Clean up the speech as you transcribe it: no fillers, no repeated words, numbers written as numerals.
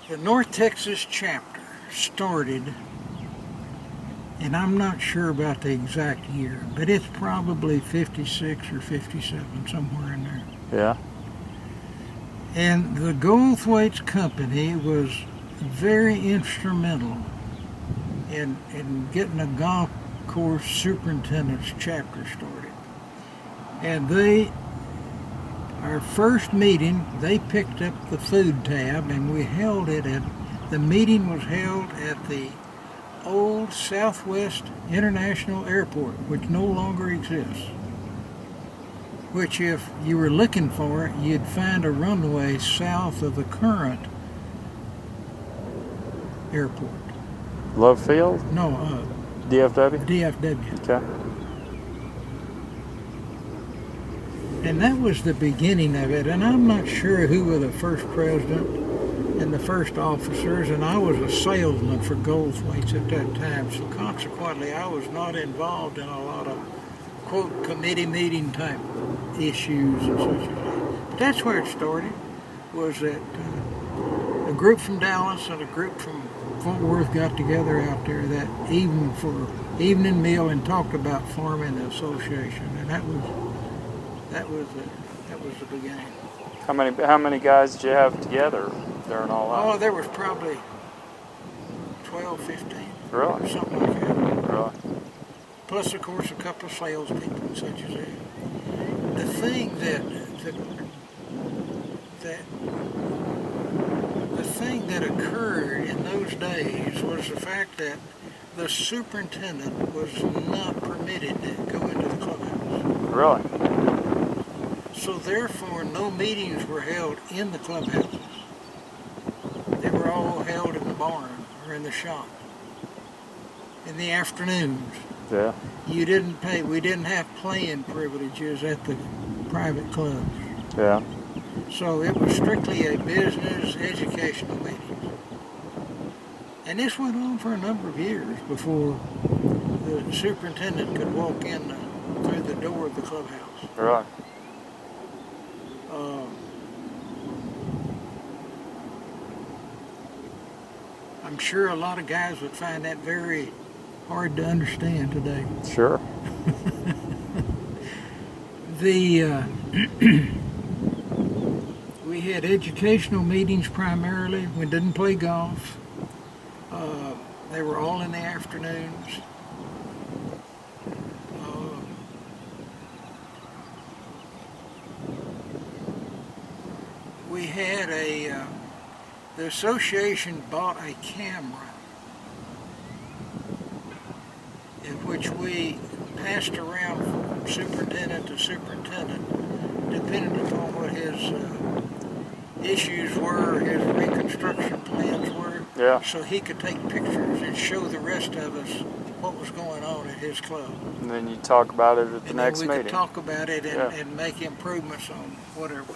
The North Texas chapter started, and I'm not sure about the exact year, but it's probably 56 or 57, somewhere in there. Yeah. And the Goldthwaite Company was very instrumental in getting a golf course superintendent's chapter started. And our first meeting, they picked up the food tab, and we held it the meeting was held at the old Southwest International Airport, which no longer exists. Which, if you were looking for it, you'd find a runway south of the current airport. Love Field? No, DFW? DFW. Okay. And that was the beginning of it, and I'm not sure who were the first president and the first officers, and I was a salesman for Goldthwaite's at that time, so consequently I was not involved in a lot of, quote, committee meeting type issues and such as that. But that's where it started, was that a group from Dallas and a group from Fort Worth got together out there that evening for evening meal and talked about forming the association, and that was the beginning. How many guys did you have together during all that? Oh, there was probably 12, 15. Really? Something like that. Really? Plus, of course, a couple of salespeople and such as that. The thing that occurred in those days was the fact that the superintendent was not permitted to go into the clubhouse. Really? So therefore, no meetings were held in the clubhouses. They were all held in the barn or in the shop in the afternoons. Yeah. You didn't pay. We didn't have playing privileges at the private clubs. Yeah. So it was strictly a business educational meeting. And this went on for a number of years before the superintendent could walk in through the door of the clubhouse. Right. I'm sure a lot of guys would find that very hard to understand today. Sure. We had educational meetings primarily. We didn't play golf. They were all in the afternoons. We had the association bought a camera in which we passed around from superintendent to superintendent, depending upon what his issues were, his reconstruction plans were, Yeah. so he could take pictures and show the rest of us what was going on at his club. And then you talk about it at the next And then we meeting. could talk about it Yeah. and make improvements on whatever.